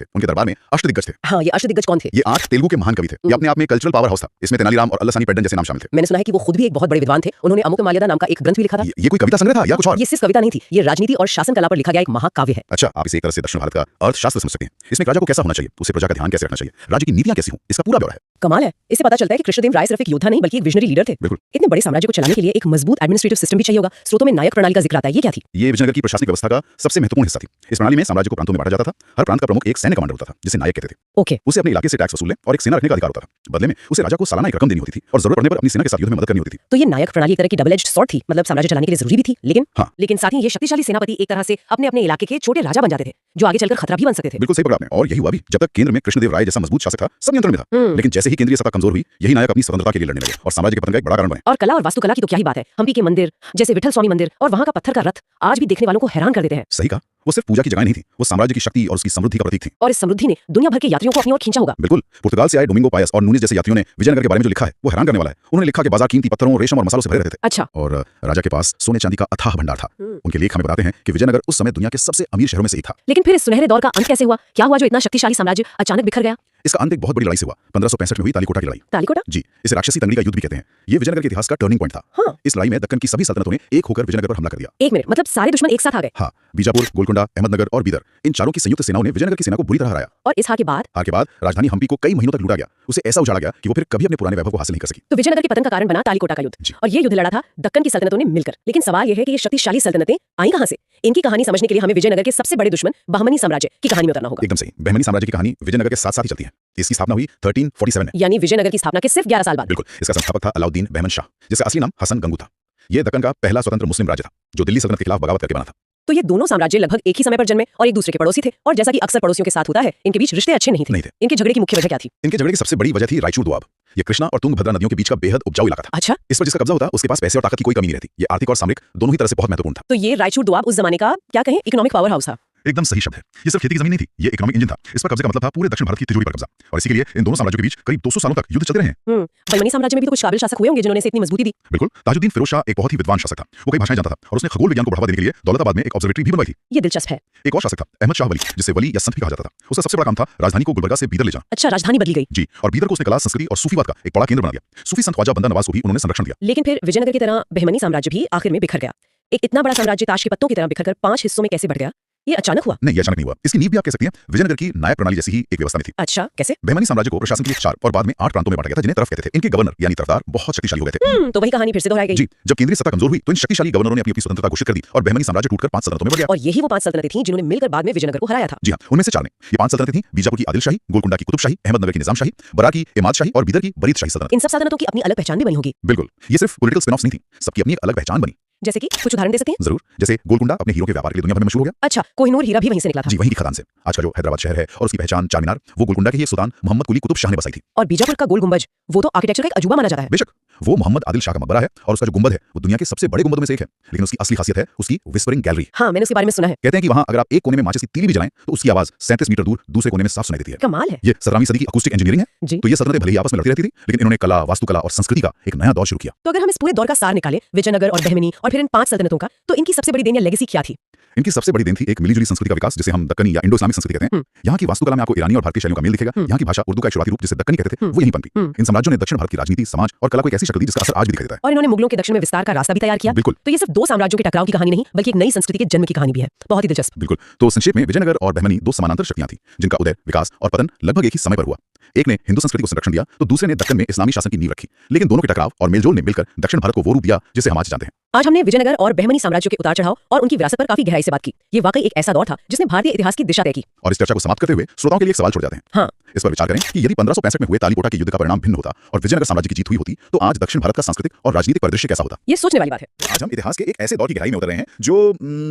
थे। उनके दरबार में अष्टदिग्गज थे। हाँ, ये अष्टदिग्गज कौन थे? ये 8 तेलुगु के महान कवि थे। ये अपने आप में कल्चरल पावर हाउस था। इसमें तेनालीराम और अल्लासानी पेड्डन जैसे नाम शामिल थे। मैंने सुना है कि वो खुद भी एक बहुत बड़े विद्वान थे। उन्होंने अमुकमाल्यदा नाम का एक ग्रंथ भी लिखा था। ये कोई कविता संग्रह था या कुछ और? ये सिर्फ कविता नहीं थी, ये राजनीति और शासन कला पर लिखा गया एक महाकाव्य है। अच्छा, आप इसे एक तरह से दक्षिण भारत का अर्थशास्त्र समझ सकते हैं। इसमें राजा को कैसा होना चाहिए, उसे प्रजा का ध्यान कैसे रखना चाहिए, राज्य की नीतियां कैसी हों, इसका पूरा ब्यौरा है। कमाल है। इससे पता चलता है कि कृष्णदेव राय सिर्फ एक योद्धा नहीं बल्कि एक विजनरी लीडर थे। बिल्कुल। इतने बड़े साम्राज्य को चलाने के लिए एक मजबूत एडमिनिस्ट्रेटिव सिस्टम भी चाहिए होगा। स्रोतों में नायक प्रणाली का जिक्र आता है, ये क्या थी? ये विजयनगर की प्रशासनिक व्यवस्था का सबसे महत्वपूर्ण हिस्सा थी। इस प्रणाली में साम्राज्य को प्रांतों में बांटा जाता था। हर प्रांत का प्रमुख एक सैन्य कमांडर होता था जिसे नायक कहते थे। ओके। उसे अपने इलाके से टैक्स वसूलने और एक सेना रखने का अधिकार होता था। बदले में उसे राजा को सालाना एक रकम देनी होती थी और जरूरत पड़ने पर अपनी सेना के साथ युद्ध में मदद करनी होती थी। तो ये नायक प्रणाली एक तरह की डबल एज्ड स्वॉर्ड थी, मतलब साम्राज्य चलाने के लिए जरूरी भी थी, लेकिन हाँ। लेकिन साथ ही ये शक्तिशाली सेनापति एक तरह से अपने अपने इलाके के छोटे राजा बन जाते थे जो आगे चलकर खतरा भी बन सकते थे। बिल्कुल सही पकड़ा आपने। और यही हुआ भी। जब तक केंद्र में कृष्णदेव राय जैसा मजबूत शासक था, सब नियंत्रण में था। लेकिन जैसे ही केंद्रीय सत्ता कमजोर हुई, यही नायक अपनी स्वतंत्रता स्वतंत्रता के लिए लड़ने लगे और साम्राज्य के पतन का एक बड़ा कारण बने। और कला और वास्तुकला की तो क्या ही बात है, हम्पी के मंदिर जैसे विठल स्वामी मंदिर और वहाँ का पत्थर का रथ आज भी देखने वालों को हैरान कर देते हैं। सही कहा, वो सिर्फ पूजा की जगह नहीं थी, वो साम्राज्य की शक्ति और उसकी समृद्धि का प्रतीक थी। और इस समृद्धि ने दुनिया भर के यात्रियों को अपनी ओर खींचा होगा। बिल्कुल, पुर्तगाल से आए डोमिंगो पायस और नूनिस जैसे यात्रियों ने विजयनगर के बारे में जो लिखा है वो हैरान करने वाला है। उन्होंने लिखा कि बाजार कीमती पत्थरों, रेशम और मसालों से भरे रहते थे। अच्छा। और राजा के पास सोने चांदी का अथाह भंडार था। उनके लेख हमें बताते हैं कि विजयनगर उस समय दुनिया के सबसे अमीर शहरों में से एक था। लेकिन फिर इस सुनहरे दौर का अंत कैसे हुआ? क्या हुआ जो इतना शक्तिशाली साम्राज्य अचानक बिखर गया? इसका अंत एक बहुत बड़ी लड़ाई से हुआ। 1565 में हुई तालीकोटा की लड़ाई। तालीकोटा? जी, इसे राक्षसी तंगड़ी का युद्ध भी कहते हैं। ये विजयनगर के इतिहास का टर्निंग पॉइंट था। हाँ। इस लड़ाई में दक्कन की सभी सल्तनतों ने एक होकर विजयनगर पर हमला कर दिया। एक मिनट, मतलब सारे दुश्मन एक साथ आ गए? हाँ, बीजापुर, गोलकुंडा, अहमदनगर और बीदर, इन चारों की संयुक्त सेनाओं ने विजयनगर की सेना को बुरी तरह हराया। और इस हार के बाद राजधानी हम्पी को कई महीनों तक लूटा गया। उसे ऐसा उजाड़ा गया कि वो फिर कभी अपने पुराने वैभव को हासिल नहीं कर सकी। तो विजयनगर के पतन का कारण बना तालीकोटा का युद्ध। और ये युद्ध लड़ा था दक्कन की सल्तनतों ने मिलकर। लेकिन सवाल यह है कि ये शक्तिशाली सल्तनतें आई कहां से? इनकी कहानी समझने के लिए हमें विजयनगर के सबसे बड़े दुश्मन बहमनी साम्राज्य की कहानी में उतरना होगा। एकदम सही, बहमनी साम्राज्य की कहानी विजयनगर के साथ साथ ही चलती है। इसकी स्थापना हुई 1347 में, यानी विजयनगर की स्थापना के सिर्फ 11 साल बाद। बिल्कुल। इसका संस्थापक था अलाउद्दीन बहमन शाह, जिसका असली नाम हसन गंगू था। यह दक्कन का पहला स्वतंत्र मुस्लिम राज्य था जो दिल्ली सल्तनत के खिलाफ बगावत करके बना था। तो ये दोनों साम्राज्य लगभग एक ही समय पर जन्मे और एक दूसरे के पड़ोसी थे। और जैसा कि अक्सर पड़ोसियों के साथ होता है, इनके बीच रिश्ते अच्छे नहीं थे। इनके झगड़े की मुख्य वजह क्या थी? इनके झगड़े की सबसे बड़ी वजह थी रायचूर दोआब। ये कृष्णा और तुंगभद्रा नदियों के बीच का बेहद उपजाऊ इलाका था। अच्छा। इस पर जिसका कब्जा होता उसके पास पैसे और ताकत की कोई कमी नहीं रहती। ये आर्थिक और सामरिक दोनों ही तरह से बहुत महत्वपूर्ण था। तो ये रायचूर दोआब उस जमाने का क्या कहें इकोनॉमिक पावर हाउस था। एकदम सही शब्द है। ये सिर्फ खेती की जमीन नहीं थी, ये इकोनॉमिक इंजन था। इस पर कब्जे का मतलब था पूरे दक्षिण भारत की तिजोरी पर कब्जा। और इसी के लिए इन दोनों साम्राज्यों के बीच करीब 200 सालों तक युद्ध चलते रहे हैं। बहमनी साम्राज्य में भी तो कुछ काबिल शासक हुए होंगे जिन्होंने इसे इतनी मजबूती दी। बिल्कुल, ताजुद्दीन फिरोज शाह एक बहुत ही विद्वान शासक था। वो कई भाषाएं जानता था और उसने खगोल विज्ञान को बढ़ावा देने के लिए दौलताबाद में एक ऑब्जर्वेटरी भी बनवाई थी। ये दिलचस्प है। एक और शासक था अहमद शाह वली, जिसे वली या संत भी कहा जाता था। उसका सबसे बड़ा काम था राजधानी को गुलबर्गा से बीदर ले जाना। अच्छा, राजधानी बदली गई। जी, और बीदर को उसने कला, संस्कृति और सूफीवाद का एक बड़ा केंद्र बना दिया। सूफी संत ख्वाजा बंदा नवाज को भी उन्होंने संरक्षण दिया। लेकिन फिर विजयनगर की तरह बहमनी साम्राज्य भी आखिर में बिखर गया। एक इतना बड़ा साम्राज्य ताश के पत्तों की तरह बिखरकर 5 हिस्सों में कैसे बढ़ गया? ये अचानक हुआ? नहीं, ये अचानक नहीं हुआ। इसकी नींव भी आप कह सकती हैं विजयनगर की न्याय प्रणाली जैसी ही एक व्यवस्था में थी। अच्छा, कैसे? बहमनी साम्राज्य को प्रशासन के लिए 4 और बाद में 8 प्रांतों में बांटा गया था, जिन्हें तरफ कहते थे। इनके गवर्नर यानी तरफदार बहुत शक्तिशाली हो गए थे। तो वही कहानी फिर से दोहराई गई। जी, जब केंद्रीय सत्ता कमजोर हुई तो इन शक्तिशाली गवर्नरों ने अपनी स्वतंत्रता घोषित कर दी और बहमनी साम्राज्य टूटकर 5 सल्तनतों में बढ़ गया। और यही वो 5 सल्तनतें थीं जिन्होंने मिलकर बाद में विजयनगर को हराया था। जी हाँ, उनमें से 4 ने। ये 5 सल्तनतें थीं बीजापुर की आदिल शाही, गोलकुंडा की कुतुब शाही, अहमदनगर की निजाम शाही, बरा की इमाद शाही और बीदर की बरीद शाही सल्तनत। इन सब सल्तनतों की अपनी अलग पहचान भी बनी होगी। बिल्कुल, ये सिर्फ पॉलिटिकल स्पिन-ऑफ्स नहीं थी, सबकी अपनी एक अलग पहचान बनी। जैसे कि कुछ उदाहरण दे सकते हैं? जरूर, जैसे गोलकुंडा अपने हीरों के व्यापार के लिए दुनिया भर में मशहूर हो गया। अच्छा, कोहिनूर हीरा भी वहीं से निकला था। जी, वहीं की खदान से। आज का जो हैदराबाद शहर है और उसकी पहचान चारमीनार, वो गोलकुंडा के ही सुल्तान मोहम्मद कुली कुतुब शाह ने बसाई थी। और बीजापुर का गोल गुंबज, वो तो आर्किटेक्चर का एक अजूबा माना जाता है। बेशक, वो मोहम्मद आदिल शाह का मकबरा है और उसका जो गुंबद है वो दुनिया के सबसे बड़े गुंबदों में से एक है। लेकिन उसकी असली खासियत है उसकी विस्परिंग गैलरी। हाँ, मैंने उसके बारे में सुना है। कहते हैं कि वहां अगर आप एक कोने में माचिस की तीली भी जलाएं तो उसकी आवाज 37 मीटर दूर दूसरे कोने में साफ सुनाई देती है। कमाल है। ये 17वीं सदी की अकूस्टिक इंजीनियरिंग है। जी। तो ये सल्तनतें भले ही आपस में लड़ती रहती थी, लेकिन इन्होंने कला, वास्तुकला और संस्कृति का एक नया दौर शुरू किया। तो अगर हम इस पूरे दौर का सार निकालें, विजयनगर और बहमनी और फिर इन 5 सल्तनतों का, तो इनकी सबसे बड़ी देन या लेगेसी क्या थी? इनकी सबसे बड़ी देन थी एक मिलीजुली संस्कृति का विकास, जिसे हम दक्कनी या इंडो इस्लामिक संस्कृति कहते हैं। यहाँ की वास्तुकला में आपको ईरानी और भारतीय शैलियों का मेल दिखेगा। यहाँ की भाषा उर्दू का एक शुरुआती रूप जिसे दक्कनी कहते थे वो यहीं पनपी। इन साम्राज्यों ने दक्षिण भारत की राजनीति, समाज और कला को एक ऐसी शक्ल दी जिसका असर आज भी दिखाई देता है। और इन्होंने मुगलों के दक्षिण में विस्तार का रास्ता भी तैयार किया। बिल्कुल। तो ये सिर्फ 2 साम्राज्यों के टकराव की कहानी नहीं, बल्कि एक नई संस्कृति के जन्म की कहानी भी है। बहुत ही दिलचस्प। बिल्कुल। तो संक्षेप में विजयनगर और बहमनी 2 समानांतर शक्तियां थीं, जिनका उदय, विकास और पतन लगभग एक ही समय पर हुआ। एक ने हिंदू संस्कृति को संरक्षण दिया तो दूसरे ने दक्कन में इस्लामी शासन की नींव रखी। लेकिन दोनों के टकराव और मेलजोल ने मिलकर दक्षिण भारत को वो रूप दिया जिसे हम आज जानते हैं। आज हमने विजयनगर और बहमनी साम्राज्यों के उतार चढ़ाव और उनकी विरासत पर काफी गहराई से बात की। ये वाकई एक ऐसा दौर था जिसने भारतीय इतिहास की दिशा तय की। और इस चर्चा को समाप्त करते हुए श्रोताओं के लिए एक सवाल छोड़ जाते हैं। हाँ। इस पर विचार करें कि यदि 1565 में हुए तालीकोटा के युद्ध का परिणाम भिन्न होता और विजयनगर साम्राज्य की जीत हुई होती तो आज दक्षिण भारत का सांस्कृतिक और राजनीतिक परिदृश्य कैसा होता? ये सोचने वाली बात है। आज हम इतिहास के एक ऐसे दौर की गहराई में उतर रहे हैं जो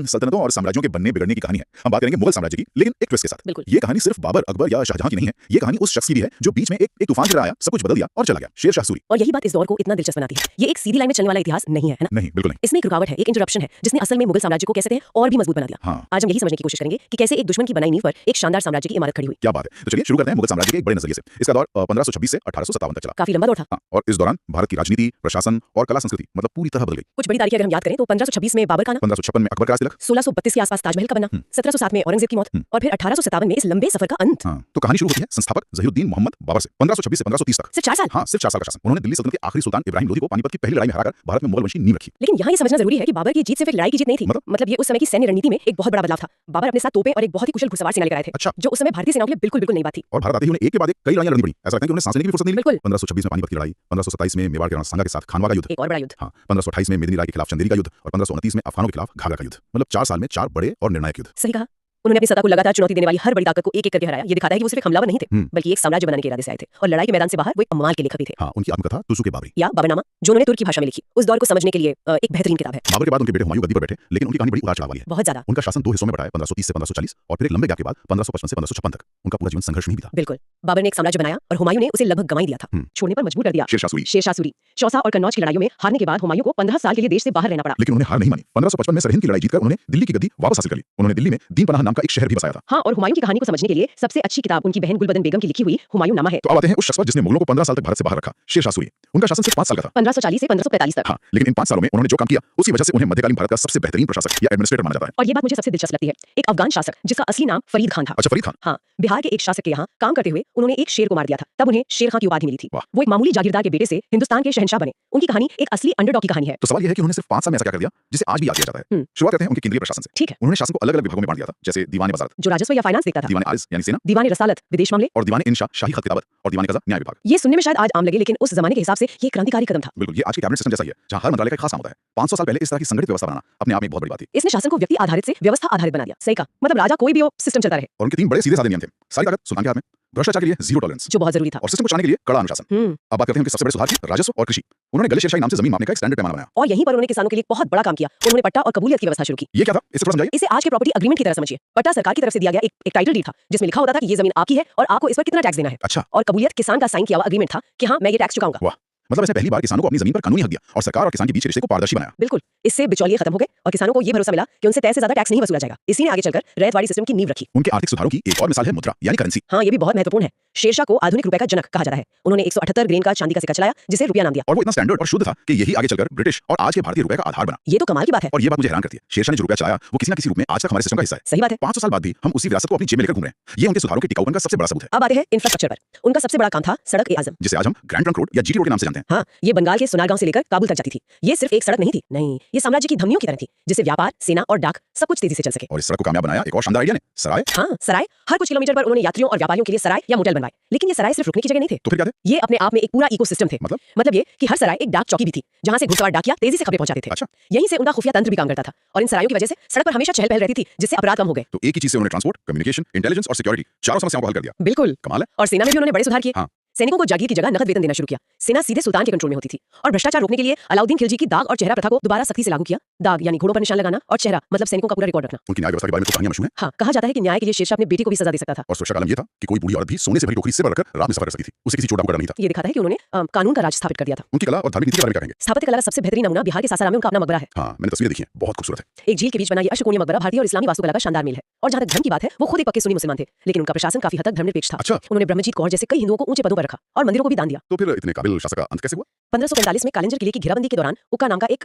सल्तनतों और साम्राज्यों के बनने बिगड़ने की कहानी है। हम बात करेंगे मुगल साम्राज्य की, लेकिन एक ट्विस्ट के साथ। बिल्कुल। ये कहानी सिर्फ बाबर, अकबर या शाहजहां की नहीं है। ये कहानी उस शख्स की भी है जो बीच में एक तूफान गिरा आया, सब कुछ बदल दिया और चला गया, शेर शाह सूरी। और यही बात इस दौर को इतना दिलचस्प बनाती है। ये एक सीधी लाइन में चलने वाला इतिहास नहीं है, है ना? नहीं, बिल्कुल नहीं। इसमें एक रुकावट है, एक इंटरप्शन है, जिसने असल में मुगल साम्राज्य को कैसे और भी मजबूत बना दिया। हाँ। आज हम यही समझने की कोशिश करेंगे कि कैसे एक दुश्मन की बनाई नींव पर एक शानदार साम्राज्य की इमारत खड़ी हुई। क्या बात है। तो चलिए शुरू करते हैं मुगल साम्राज्य के एक बड़े नजरिए से। इसका दौर 1526 से 1857 तक चला। काफी लंबा दौर था। हाँ, और इस दौरान भारत की राजनीति, प्रशासन और कला संस्कृति मतलब पूरी तरह बदल गई। कुछ बड़ी तारीखें अगर हम याद करें तो 1526 में बाबर का आना, 1556 में अकबर का राजतिलक, 1632 के आसपास ताजमहल का बनना, 1707 में औरंगजेब की मौत और फिर 1857 में इस लंबे सफर का अंत। हाँ, तो कहानी शुरू होती है संस्थापक ज़हीरुद्दीन मोहम्मद बाबर से 1526 से 1530 तक। सिर्फ 4 साल। हाँ, सिर्फ 4 साल का शासन। उन्होंने दिल्ली सल्तनत के आखिरी सुल्तान इब्राहिम लोधी को पानीपत की पहली लड़ाई में हराकर भारत में मुगल वंशी नींव रखी। लेकिन यहाँ ये समझना जरूरी है कि बाबर की जीत सिर्फ एक लड़ाई की जीत नहीं थी। मतलब ये उस समय की सैन्य रणनीति में एक बहुत बड़ा बदलाव था। बाबर अपने साथ तोपें और एक बहुत ही कुशल घुड़सवार सेना लेकर आए थे। अच्छा। जो उस समय भारतीय सेनाओं के लिए बिल्कुल नई बात थी। और भारत आते ही उन्हें एक के बाद एक कई लड़ाइयां लड़नी पड़ी। ऐसा लगता है कि उन्हें सांस लेने की फुर्सत नहीं मिली। बिल्कुल। 1526 में पानीपत की लड़ाई, 1527 में मेवाड़ के राणा सांगा के साथ खानवा का युद्ध, एक और बड़ा युद्ध। हाँ, 1528 में मेदिनी राय के खिलाफ चंदेरी का युद्ध और 1529 में अफगानों के खिलाफ घाघरा का युद्ध। मतलब 4 साल में 4 बड़े और निर्णायक युद्ध। सही कहा। उन्होंने अपनी सत्ता को लगातार चुनौती देने वाली हर बड़ी ताकत को एक एक करके हराया। ये दिखाता है कि वो सिर्फ एक हमलावर नहीं थे, बल्कि एक साम्राज्य बनाने के इरादे से आए थे और लड़ाई के मैदान से बाहर वो एक कमाल के लेखक भी थे। हाँ, उनकी आत्मकथा तुसु के बाबरी या बाबरनामा, जो उन्होंने तुर्की भाषा में लिखी, उस दौर को समझने के लिए एक बेहतरीन किताब है। बाबर के बाद उनके बेटे हुमायूं गद्दी पर बैठे, लेकिन उनकी कहानी बड़ी उतार चढ़ाव वाली है। बहुत ज्यादा। उनका शासन 2 हिस्सों में बटा है, 1530 से 1540 और फिर एक लंबे गैप के बाद 1555 से 1556 तक। उनका पूरा जीवन संघर्ष में ही बीता। बिल्कुल। बाबर ने एक साम्राज्य बनाया और हुमायूं ने उसे लगभग गंवा ही दिया था, छोड़ने पर मजबूर कर दिया। शेरशाह सूरी, चौसा और कन्नौज की लड़ाइयों में हारने के बाद हुमायूं को 15 साल के लिए देश से बाहर रहना पड़ा। लेकिन उन्होंने हार नहीं मानी। 1555 में सरहिंद की लड़ाई जीतकर उन्होंने दिल्ली की गद्दी वापस हासिल कर ली। उन्होंने दिल्ली में दीन पनाह नाम का एक शहर भी बसाया था। हाँ, और हुमायूं की कहानी को समझने के लिए सबसे अच्छी किताब उनकी बहन गुलबदन बेगम की लिखी हुई हुमायूं नामा है। तो अब आते हैं उस शख्स पर जिसने मुगलों को 15 साल तक भारत से बाहर रखा, शेरशाह सूरी। उनका शासन सिर्फ 5 साल का था, 1540 से 1545 तक। हाँ, लेकिन इन 5 सालों में उन्होंने जो काम किया उसकी वजह से उन्हें मध्यकालीन भारत का सबसे बेहतरीन प्रशासक या एडमिनिस्ट्रेटर माना जाता है। और ये बात मुझे सबसे दिलचस्प लगती है, एक अफगान शासक जिसका असली नाम फरीद खान था। अच्छा, फरीद खान। हाँ, बिहार के एक शासक के यहाँ काम करते हुए उन्होंने एक शेर को मार दिया था, तब उन्हें शेर खां की उपाधि मिली थी। वो एक मामूली जागीरदार के बेटे से हिंदुस्तान के शहंशाह बने। उनकी कहानी एक असली अंडरडॉग की कहानी है। तो सवाल यह है कि उन्होंने सिर्फ 5 साल में ऐसा क्या कर दिया जिसे आज भी याद किया जाता है। शुरुआत करते हैं उनके केंद्रीय प्रशासन से। ठीक है। उन्होंने शासन को अलग-अलग विभागों में बांट दिया था, जैसे दीवान वजारत, जो राजस्व या फाइनेंस देखता था, दीवान आरिज यानी सेना, दीवान रसालत विदेश मामले, और दीवान इंशा शाही खत किताबत, और दीवान कज़ा न्याय विभाग। ये सुनने में शायद आज आम लगे, लेकिन उस जमाने के हिसाब से ये क्रांतिकारी कदम था। बिल्कुल, ये आज के कैबिनेट सिस्टम जैसा ही है, जहां हर मंत्रालय का एक खास काम होता है। 500 साल पहले इस तरह की संगठित व्यवस्था बनाना अपने आप में एक बहुत बड़ी बात थी। इसने शासन को व्यक्ति आधारित से व्यवस्था आधारित बना दिया। सही कहा, मतलब राजा कोई भी हो, सिस्टम चलता रहे। और उनके 3 बड़े सीधे साधे नियम थे। सारी ताकत सुल्तान के हाथ में, भ्रष्टाचार के लिए जीरो टॉलरेंस, जो बहुत जरूरी था, और सिस्टम को चलाने के लिए कड़ा अनुशासन। अब बात करते हैं उनके सबसे बड़े सुधार की, राजस्व और कृषि। उन्होंने गले शेरशाही नाम से जमीन मापने का एक स्टैंडर्ड पैमाना बनाया। और यहीं पर उन्होंने किसानों के लिए बहुत बड़ा काम किया। उन्होंने पट्टा और कबूलियत की व्यवस्था शुरू की। ये क्या था, इसे थोड़ा समझाइए। इसे आज के प्रॉपर्टी एग्रीमेंट की तरह समझिए। पट्टा सरकार की तरफ से दिया गया एक टाइटल डीड था, जिसमें लिखा होता था कि ये जमीन आपकी है और आपको इस पर कितना टैक्स देना है। अच्छा। और कबूलियत किसान का साइन किया हुआ एग्रीमेंट था कि हाँ, मैं ये टैक्स चुकाऊंगा। वाह, मतलब ऐसे पहली बार किसानों को अपनी जमीन पर कानूनी हक दिया और सरकार और किसान के बीच के रिश्ते को पारदर्शी बनाया। बिल्कुल, इससे बिचौलिए खत्म हो गए और किसानों को ये भरोसा मिला कि उनसे तय से ज्यादा टैक्स नहीं वसूला जाएगा। इसी ने आगे चलकर रैयतवाड़ी सिस्टम की नींव रखी। उनके आर्थिक सुधारों की एक और मिसाल है मुद्रा यानी करेंसी। हाँ, ये भी बहुत महत्वपूर्ण है। शेरशाह को आधुनिक रुपए का जनक कहा जाता है। उन्होंने 178 ग्रेन का चांदी का सिक्का चलाया, जिसे रुपया नाम दिया। और वो इतना स्टैंडर्ड और शुद्ध था कि यही आगे चलकर ब्रिटिश और आज के भारतीय रुपए का आधार बना। ये तो कमाल की बात है। और ये बात मुझे हैरान करती है, शेरशाह ने जो रुपया चलाया वो किसी न किसी रूप में आज तक हमारे सिस्टम का हिस्सा है। सही बात है। 500 साल बाद भी हम उसी विरासत को अपनी जेब में लेकर घूम रहे हैं। ये उनके सुधारों के टिकाऊपन का सबसे बड़ा सबूत है। अब आते हैं इंफ्रास्ट्रक्चर पर। उनका सबसे बड़ा काम था सड़क ए आजम, जिसे आज हम ग्रैंड ट्रंक रोड या जीटी रोड के नाम से जानते हैं। हाँ, ये बंगाल के सोनारगांव से लेकर काबुल तक जाती थी। ये सिर्फ एक सड़क नहीं थी, नहीं, ये साम्राज्य की धमनियों की तरह थी, जिससे व्यापार, सेना और डाक सब कुछ तेजी से चल सके। और इस सड़क को कामयाब बनाया एक और शानदार आइडिया ने, सराय। हाँ, सराय। हर कुछ किलोमीटर पर उन्होंने यात्रियों और व्यापारियों के लिए सराय या मोटेल बनवाए। लेकिन ये सराय सिर्फ रुकने की जगह नहीं थे। तो फिर क्या थे? ये अपने आप में एक पूरा इकोसिस्टम थे। मतलब ये कि हर सराय एक डाक चौकी भी थी, जहां से घुड़सवार डाकिया तेजी से खबरें पहुंचाते थे। अच्छा। यहीं से उनका खुफिया तंत्र भी काम करता था और इन सरायों की वजह से सड़क पर हमेशा चहल पहल रहती थी, जिससे अपराध कम हो गए। तो एक ही चीज से उन्होंने ट्रांसपोर्ट, कम्युनिकेशन, इंटेलिजेंस और सिक्योरिटी चारों समस्याओं को हल कर दिया। बिल्कुल, कमाल है। और सेना में भी उन्होंने बड़े सुधार किए। हाँ। सैनिकों को जागीर की जगह नकद वेतन देना शुरू किया। सेना सीधे सुल्तान के कंट्रोल में होती थी। और भ्रष्टाचार रोकने के लिए अलाउद्दीन खिलजी की दाग और चेहरा प्रथा को दोबारा सख्ती से लागू किया। दाग यानी घोड़ों पर निशान लगाना, और चेहरा मतलब सैनिकों का पूरा रिकॉर्ड रखना। उनकी न्याय व्यवस्था के बारे में तो कहानियां मशहूर हैं। हाँ, कहा जाता है कि न्याय के लिए शेरशाह अपने बेटे को भी सजा दे सकता था। और सुरक्षा का आलम ये था कि कोई बूढ़ी औरत भी सोने से भरी टोकरी से भरकर रात में सफर कर सकती थी, उसे किसी चोट का डर नहीं था। ये दिखाता है कि उन्होंने कानून का राज स्थापित कर दिया था। उनकी कला और धार्मिक नीति के बारे में क्या कहेंगे? स्थापत्य कला का सबसे बेहतरीन नमूना बिहार के सासाराम में उनका अपना मकबरा है। हाँ, मैंने तस्वीरें देखी हैं, बहुत खूबसूरत है। एक झील के बीच बना ये अष्टकोणीय मकबरा भारतीय और इस्लामी वास्तुकला का शानदार मेल है। और जहां तक धर्म की बात है, वो खुद एक पक्के सुन्नी मुसलमान थे, लेकिन उनका प्रशासन काफी हद तक धर्मनिरपेक्ष था। अच्छा। उन्होंने ब्रह्मजीत कौर जैसे कई हिंदुओं को ऊंचे पदों पर रखा और मंदिरों को भी दान दिया। तो फिर इतने काबिल शासक का अंत कैसे हुआ? 1545 में कालिंजर किले की घेराबंदी के दौरान उक्का नाम का एक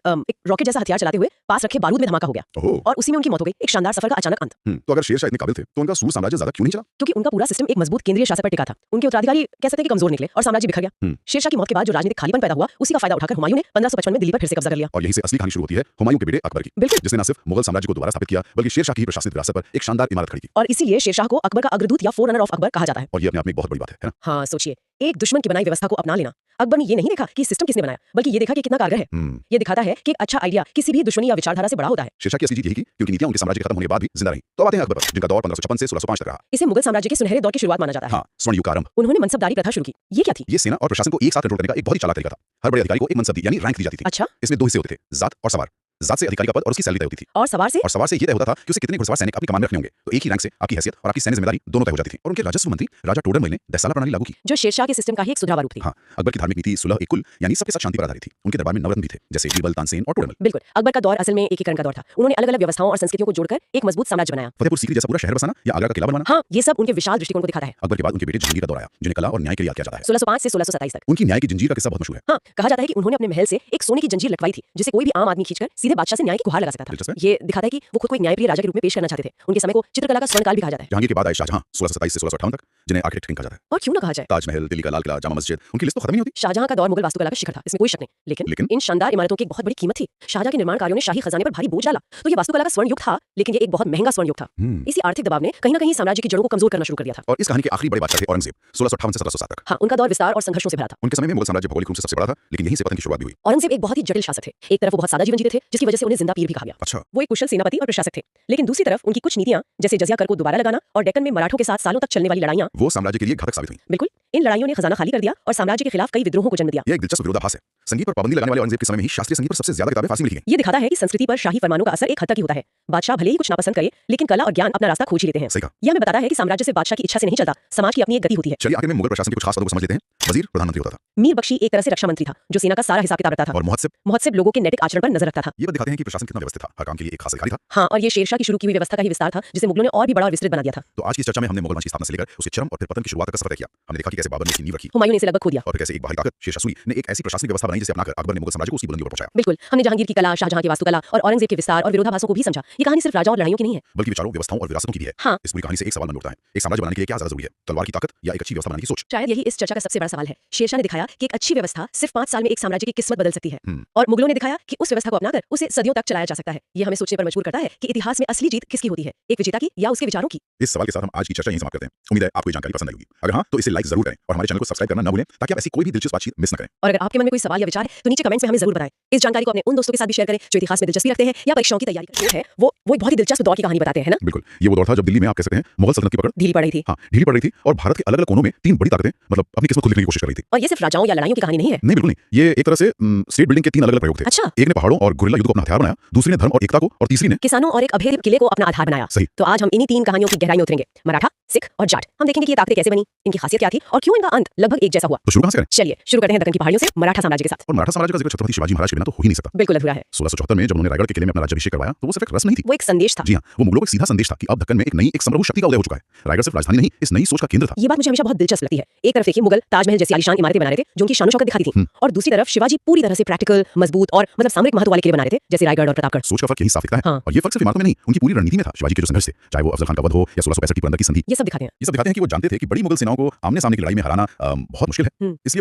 रॉकेट जैसा हथियार चलाते हुए पास रखे बारूद में धमाका हो गया ओहो। और उसी में उनकी मौत हो गई। एक शानदार सफर का अचानक अंत। तो अगर शेरशाह इतने काबिल थे तो उनका सूर साम्राज्य ज्यादा क्यों नहीं चला? क्योंकि उनका पूरा सिस्टम एक मजबूत केंद्रीय शासक पर टिका था। उनके उत्तराधिकारी कह सकते हैं कि कमजोर निकले और साम्राज्य बिखर गया। शेरशाह की मौत के बाद जो राजनीतिक खालीपन पैदा हुआ, उसी का फायदा उठाकर हुमायूं ने 1555 में दिल्ली पर फिर से कब्जा कर लिया। और यहीं से असली कहानी शुरू होती है हुमायूं के बेटे अकबर की, बिल्कुल। जिसने न सिर्फ मुगल साम्राज्य को दोबारा स्थापित किया बल्कि शेरशाह की प्रशासनिक विरासत पर एक शानदार इमारत खड़ी की। और इसीलिए शेरशाह को अकबर का अग्रदूत या फोररनर ऑफ अकबर कहा जाता है। और ये अपने आप में एक बहुत बड़ी बात है ना? हाँ, सोचिए, एक दुश्मन की बनाई व्यवस्था को अपना लेना। अकबर ने ये नहीं देखा कि सिस्टम किसने बनाया, बल्कि ये देखा कि कितना कारगर है। ये दिखाता है कि एक अच्छा आइडिया किसी भी दुश्मनी या विचारधारा से बड़ा होता है। शेरशाह की असली जीत यही की क्योंकि नीतियां उनके साम्राज्य के खत्म होने के बाद भी जिंदा रही। तो अब आते हैं अकबर पर, जिनका दौर 1556 से 1605 तक रहा। इसे मुगल साम्राज्य के सुनहरे दौर की शुरुआत माना जाता है। हाँ, स्वर्ण युग का आरंभ। उन्होंने मनसबदारी प्रथा शुरू की। ये क्या थी? ये सेना और प्रशासन को एक साथ कंट्रोल करने का एक बहुत ही चालाक तरीका था। हर बड़े अधिकारी को एक मनसब दी यानी रैंक दी जाती थी। अच्छा। इसमें 2 हिस्से होते थे, जात और सवार। जात से अधिकारी का पद और उसकी सैलरी तय होती थी। और सवार से ये तय होता था कि उसे कितने घुड़सवार सैनिक आपकी कमान में रखने होंगे। तो एक ही रैंक से आपकी हैसियत और आपकी सैन्य जिम्मेदारी दोनों तय हो जाती थी। और उनके राजस्व मंत्री राजा टोडरमल ने 10 साला प्रणाली लागू की, जो शेरशाह के सिस्टम का ही एक सुधार रूप थी। हाँ, अकबर की धार्मिक नीति सुलह एक कुल यानी सबके साथ शांति पर आधारित थी। उनके दरबार में नवरत्न भी थे, जैसे बीरबल, तानसेन और टोडरमल। बिल्कुल, अकबर का दौर असल में एकीकरण का दौर था। उन्होंने अलग-अलग व्यवस्थाओं और संस्कृतियों को जोड़कर एक मजबूत साम्राज्य बनाया। फतेहपुर सीकरी जैसा पूरा शहर बसाना या आगरा का किला बनवाना, हाँ, ये सब उनके विशाल दृष्टिकोण को दिखाता है। अकबर के बाद उनके बेटे जहांगीर का दौर आया, जिन्हें कला और न्याय के लिए याद किया जाता है। 1605 से 1627 तक। उनकी न्याय की जंजीर का किस्सा बहुत मशहूर है। हाँ, कहा जाता है कि उन्होंने अपने महल से एक सोने की जंजीर लटवाई थी, जिसे कोई भी आम आदमी खींचकर सीधे बादशाह से न्याय की गुहार लगा सकता था। ये दिखाता है कि वो खुद को एक न्यायप्रिय राजा के रूप में पेश करना चाहते थे। उनके समय को चित्रकला का स्वर्णकाल भी कहा जाता है। जहांगीर के बाद आए शाहजहां 1627 से 1658 तक, जिन्हें आर्किटेक्ट किंग कहा जाता है। और क्यों ना कहा जाए, ताजमहल, दिल्ली का लाल किला, जामा मस्जिद, उनकी लिस्ट तो खत्म ही नहीं होती। शाहजहां का दौर मुगल वास्तुकला का शिखर था, इसमें कोई शक नहीं। लेकिन इन शानदार इमारतों की एक बहुत बड़ी कीमत थी। शाहजहां के निर्माण कार्यों ने शाही खजाने पर भारी बोझ डाला। तो ये वास्तुकला का स्वर्ण युग था, लेकिन ये एक बहुत महंगा स्वर्ण युग था। इसी आर्थिक दबाव ने कहीं ना कहीं साम्राज्य की जड़ों को कमजोर करना शुरू कर दिया था। और इस कहानी के आखिरी बड़े बादशाह थे औरंगजेब 1658 से 1707 तक। हाँ, उनका दौर विस्तार और संघर्षों से भरा था। उनके समय में मुगल साम्राज्य भौगोलिक रूप से सबसे बड़ा था, लेकिन यहीं से पतन की शुरुआत भी हुई। औरंगजेब एक बहुत ही जटिल शासक थे। एक तरफ वो बहुत सादा जीवन जीते थे, जिसकी वजह से उन्हें जिंदा पीर भी कहा गया। अच्छा, वो एक कुशल सेनापति और प्रशासक थे, लेकिन दूसरी तरफ उनकी कुछ नीतियां जैसे जजिया कर को दोबारा लगाना और डेक्कन में मराठों के साथ सालों तक चलने वाली लड़ाइयां, वो साम्राज्य के लिए घातक साबित हुई। बिल्कुल इन लड़ाइयों ने खजाना खाली कर दिया और साम्राज्य के खिलाफ कई विद्रोहों को जन्म दिया। यह एक दिलचस्प विरोधाभास है। संगीत पर पाबंदी लगाने वाले औरंगजेब के समय में ही शास्त्रीय संगीत पर सबसे ज्यादा किताबें फारसी में लिखी गई। ये दिखाता है कि संस्कृति पर शाही फरमानों का असर एक हद तक ही होता है। बादशाह भले ही कुछ नापसंद करे, लेकिन कला और ज्ञान अपना रास्ता खोज ही लेते हैं। सही कहा। यह हमें बताता है कि साम्राज्य सिर्फ बादशाह की इच्छा से नहीं चलता, समाज की अपनी एक गति होती है। चलिए आखिर में मुगल प्रशासन के कुछ खास पदों को समझ लेते हैं। वजीर प्रधानमंत्री होता था, मीर बख्शी एक तरह से रक्षा मंत्री था, जो सेना का सारा हिसाब किताब रखता था। और मुहत्सिब लोगों के नैतिक आचरण पर नजर रखता था। ये बात दिखाते हैं कि प्रशासन कितना व्यवस्थित था। हर काम के लिए एक खास अधिकारी था। हाँ, और ये शेरशाह की शुरू की हुई व्यवस्था का ही विस्तार था, जिसे मुगलों ने और भी बड़ा और विस्तृत बना दिया था। तो आज की इस चर्चा में हमने मुगल वंश की स्थापना से लेकर उसके चरम और फिर पतन की शुरुआत का सफर तय किया। हमने देखा कि कैसे बाबर ने इसकी नींव रखी हुमायूं ने इसे लगभग खो दिया, और फिर कैसे एक बाहरी ताकत शेरशाह सूरी ने एक ऐसी प्रशासनिक व्यवस्था बनाई जिसे अपनाकर अकबर ने मुगल साम्राज्य को उसकी बुलंदियों पर पहुंचाया। बिल्कुल। हमने जहांगीर की कला, शाहजहां की वास्तुकला और औरंगजेब के विस्तार और विरोधाभासों को भी समझा। ये कहानी सिर्फ राजाओं और लड़ाइयों की नहीं है, बल्कि विचारों, व्यवस्थाओं और विरासतों की भी है। हाँ। इस पूरी कहानी से एक सवाल बन उठता है, एक साम्राज्य बनाने के लिए क्या ज्यादा जरूरी है, तलवार की ताकत या एक अच्छी व्यवस्था बनाने की सोच? शायद यही इस चर्चा का सबसे बड़ा सवाल है। शेरशाह ने दिखाया कि एक अच्छी व्यवस्था सिर्फ 5 साल में एक साम्राज्य की किस्मत बदल सकती है, और मुगलों ने दिखाया कि उस व्यवस्था को अपनाकर उसे सदियों तक चलाया जा सकता है। ये हमें सोचने पर मजबूर करता है कि इतिहास में असली जीत किसकी होती है, एक विजेता की या उसके विचारों की। इस सवाल के साथ हम आज की चर्चा यहीं समाप्त करते हैं। उम्मीद है आपको ये जानकारी पसंद आई होगी। अगर हाँ तो इसे लाइक जरूर करें और हमारे चैनल को सब्सक्राइब करना न भूलें, ताकि आप ऐसी कोई भी दिलचस्प बातचीत मिस न करें। और अगर आपके मन में कोई सवाल या विचार है तो नीचे कमेंट्स में हमें जरूर बताएं। इस जानकारी को अपने उन दोस्तों के साथ भी शेयर करें जो इतिहास में दिलचस्पी रखते हैं या परीक्षाओं की तैयारी करते हैं। वो एक बहुत ही दिलचस्प दौर की कहानी बताते हैं ना। बिल्कुल, ये वो दौर था जब दिल्ली में आप कह सकते हैं मुगल सल्तनत की पकड़ ढीली पड़ रही थी। हाँ ढीली पड़ रही थी और भारत के अलग अलग कोनों में 3 बड़ी ताकतें मतलब अपनी किस्मत खुद लिखने की कोशिश कर रही थी। और ये सिर्फ राजाओं या लड़ाइयों की कहानी नहीं है। नहीं बिल्कुल नहीं, ये एक तरह से स्टेट बिल्डिंग के 3 अलग अलग प्रयोग थे। अच्छा। एक ने पहाड़ों और गुरिल्ला युद्ध को अपना हथियार बनाया, दूसरी ने धर्म और एकता को, और तीसरी ने किसानों और एक अभेद्य किले को अपना आधार बनाया। सही। तो आज हम इन्हीं 3 कहानियों की गहराई में उतरेंगे, मराठा, सिख और जाट। हम देखेंगे कि ये ताकतें कैसे बनी, इनकी खासियत क्या थी और क्यों इनका अंत लगभग एक जैसा हुआ। तो शुरू कहां से करें? चलिए शुरू करते हैं दक्कन की पहाड़ियों से मराठा साम्राज्य के साथ। और मराठा साम्राज्य का जिक्र छत्रपति शिवाजी महाराज के बिना तो हो ही नहीं सकता। बिल्कुल अधूरा है। 1674 में जब उन्होंने रायगढ़ के किले में अपना राज्याभिषेक करवाया तो वो सिर्फ एक रस्म नहीं थी, वो एक संदेश था। जी हाँ, वो मुगलों का एक सीधा संदेश था कि अब दक्कन में एक नई एक संप्रभु शक्ति का उदय हो चुका है। रायगढ़ सिर्फ राजधानी नहीं, इस नई सोच का केंद्र था। ये बात मुझे हमेशा बहुत दिलचस्प लगती है। एक तरफ देखिए मुगल ताजमहल जैसी आलीशान इमारतें बना रहे थे जो उनकी शान-ओ-शौकत दिखाती थी, और दूसरी तरफ शिवाजी पूरी तरह से प्रैक्टिकल, मजबूत और मतलब सामरिक महत्व वाले किले बना रहे थे, जैसे रायगढ़ और प्रतापगढ़। सोच का फर्क यही साफ दिखता है। हाँ। और ये फर्क सिर्फ इमारतों में नहीं, उनकी पूरी रणनीति में था। शिवाजी के जो संघर्ष थे, चाहे वो अफजल खान का वध हो या 1665 की पुरंदर की संधि, ये सब दिखाते हैं। ये सब दिखाते हैं कि वो जानते थे कि बड़ी मुगल सेनाओं को आमने सामने की लड़ाई में हराना बहुत मुश्किल है। इसलिए